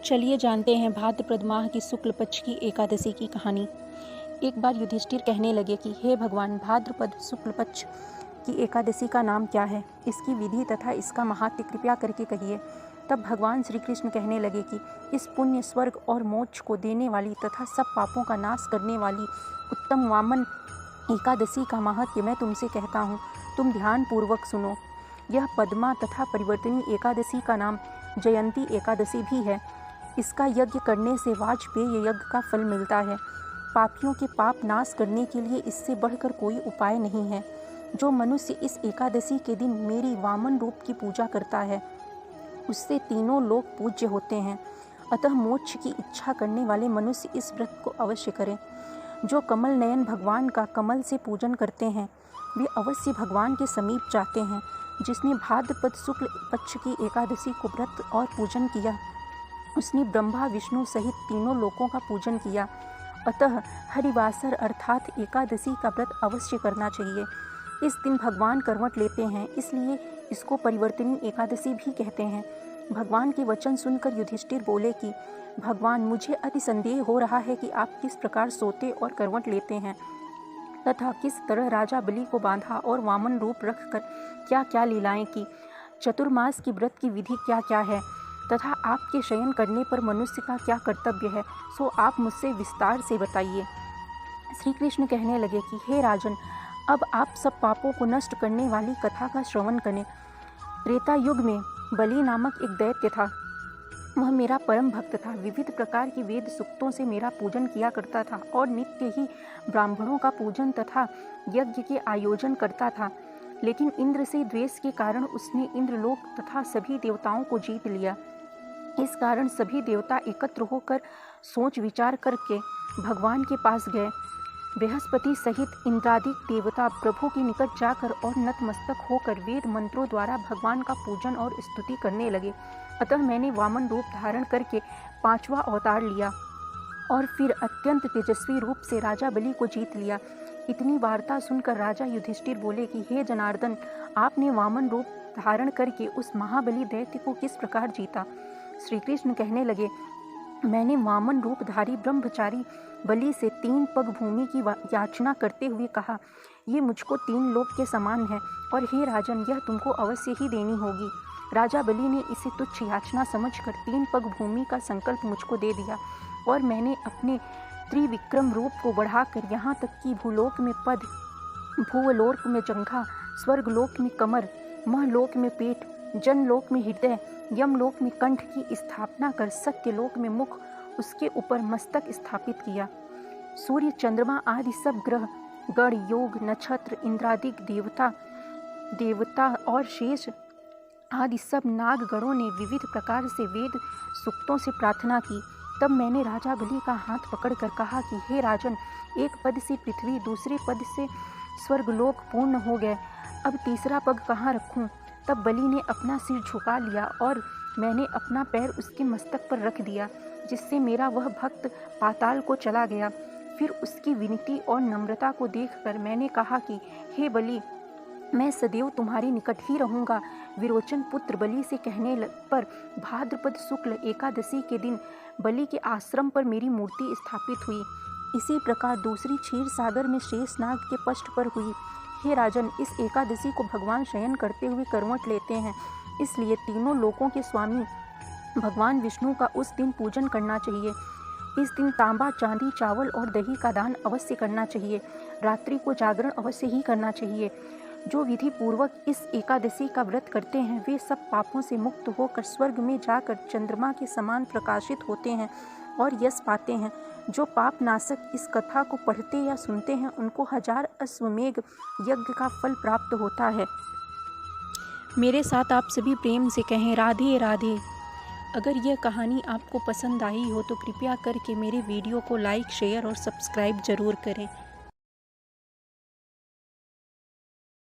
चलिए जानते हैं भाद्रपद माह की शुक्ल पक्ष की एकादशी की कहानी। एक बार युधिष्ठिर कहने लगे कि हे भगवान, भाद्रपद शुक्ल पक्ष की एकादशी का नाम क्या है, इसकी विधि तथा इसका महात्म्य कृपया करके कहिए। तब भगवान श्री कृष्ण कहने लगे कि इस पुण्य, स्वर्ग और मोक्ष को देने वाली तथा सब पापों का नाश करने वाली उत्तम वामन एकादशी का महात्म्य मैं तुमसे कहता हूँ, तुम ध्यान पूर्वक सुनो। यह पद्मा तथा परिवर्तनी एकादशी का नाम जयंती एकादशी भी है। इसका यज्ञ करने से वाजपेय यज्ञ का फल मिलता है। पापियों के पाप नाश करने के लिए इससे बढ़कर कोई उपाय नहीं है। जो मनुष्य इस एकादशी के दिन मेरी वामन रूप की पूजा करता है, उससे तीनों लोक पूज्य होते हैं। अतः मोक्ष की इच्छा करने वाले मनुष्य इस व्रत को अवश्य करें। जो कमल नयन भगवान का कमल से पूजन करते हैं, वे अवश्य भगवान के समीप जाते हैं। जिसने भाद्रपद शुक्ल पक्ष की एकादशी को व्रत और पूजन किया, उसने ब्रह्मा विष्णु सहित तीनों लोकों का पूजन किया। अतः हरिवासर अर्थात एकादशी का व्रत अवश्य करना चाहिए। इस दिन भगवान करवट लेते हैं, इसलिए इसको परिवर्तनी एकादशी भी कहते हैं। भगवान के वचन सुनकर युधिष्ठिर बोले कि भगवान, मुझे अति संदेह हो रहा है कि आप किस प्रकार सोते और करवट लेते हैं तथा किस तरह राजा बलि को बांधा और वामन रूप रखकर क्या क्या लीलाएं की। चतुर्मास की व्रत की विधि क्या क्या है तथा आपके शयन करने पर मनुष्य का क्या कर्तव्य है, सो आप मुझसे विस्तार से बताइए। श्री कृष्ण कहने लगे कि हे राजन, अब आप सब पापों को नष्ट करने वाली कथा का श्रवण करें। त्रेता युग में बलि नामक एक दैत्य था। वह मेरा परम भक्त था। विविध प्रकार की वेद सूक्तों से मेरा पूजन किया करता था और नित्य ही ब्राह्मणों का पूजन तथा यज्ञ के आयोजन करता था। लेकिन इंद्र से द्वेष के कारण उसने इंद्रलोक तथा सभी देवताओं को जीत लिया। इस कारण सभी देवता एकत्र होकर सोच विचार करके भगवान के पास गए। बृहस्पति सहित इंद्रादिक देवता प्रभु के निकट जाकर और नतमस्तक होकर वेद मंत्रों द्वारा भगवान का पूजन और स्तुति करने लगे। अतः मैंने वामन रूप धारण करके 5वां अवतार लिया और फिर अत्यंत तेजस्वी रूप से राजा बलि को जीत लिया। इतनी वार्ता सुनकर राजा युधिष्ठिर बोले कि हे जनार्दन, आपने वामन रूप धारण करके उस महाबली दैत्य को किस प्रकार जीता। श्री कृष्ण कहने लगे, मैंने वामन रूपधारी ब्रह्मचारी बलि से 3 पग भूमि की याचना करते हुए कहा, ये मुझको 3 लोक के समान है और हे राजन, यह तुमको अवश्य ही देनी होगी। राजा बलि ने इसे तुच्छ याचना समझकर 3 पग भूमि का संकल्प मुझको दे दिया और मैंने अपने त्रिविक्रम रूप को बढ़ाकर यहाँ तक कि भूलोक में पद, भूवलोक में जंघा, स्वर्गलोक में कमर, महलोक में पेट, जनलोक में हृदय, यमलोक में कंठ की स्थापना कर सत्यलोक में मुख, उसके ऊपर मस्तक स्थापित किया। सूर्य, चंद्रमा आदि सब ग्रह, गण, योग, नक्षत्र, इंद्रादिक देवता और शेष आदि सब नागगणों ने विविध प्रकार से वेद सूक्तों से प्रार्थना की। तब मैंने राजा बलि का हाथ पकड़कर कहा कि हे राजन, एक पद से पृथ्वी, दूसरे पद से स्वर्गलोक पूर्ण हो गए, अब तीसरा पग कहाँ रखूं? तब बलि ने अपना सिर झुका लिया और मैंने अपना पैर उसके मस्तक पर रख दिया, जिससे मेरा वह भक्त पाताल को चला गया। फिर उसकी विनती और नम्रता को देखकर मैंने कहा कि हे बलि, मैं सदैव तुम्हारे निकट ही रहूँगा। विरोचन पुत्र बलि से कहने पर भाद्रपद शुक्ल एकादशी के दिन बलि के आश्रम पर मेरी मूर्ति स्थापित हुई। इसी प्रकार दूसरी क्षीर सागर में शेषनाग के पष्ठ पर हुई। हे राजन, इस एकादशी को भगवान शयन करते हुए करवट लेते हैं, इसलिए तीनों लोकों के स्वामी भगवान विष्णु का उस दिन पूजन करना चाहिए। इस दिन तांबा, चांदी, चावल और दही का दान अवश्य करना चाहिए। रात्रि को जागरण अवश्य ही करना चाहिए। जो विधि पूर्वक इस एकादशी का व्रत करते हैं, वे सब पापों से मुक्त होकर स्वर्ग में जाकर चंद्रमा के समान प्रकाशित होते हैं और यश पाते हैं। जो पाप नाशक इस कथा को पढ़ते या सुनते हैं, उनको 1000 अश्वमेघ यज्ञ का फल प्राप्त होता है। मेरे साथ आप सभी प्रेम से कहें राधे राधे। अगर यह कहानी आपको पसंद आई हो तो कृपया करके मेरे वीडियो को लाइक, शेयर और सब्सक्राइब जरूर करें।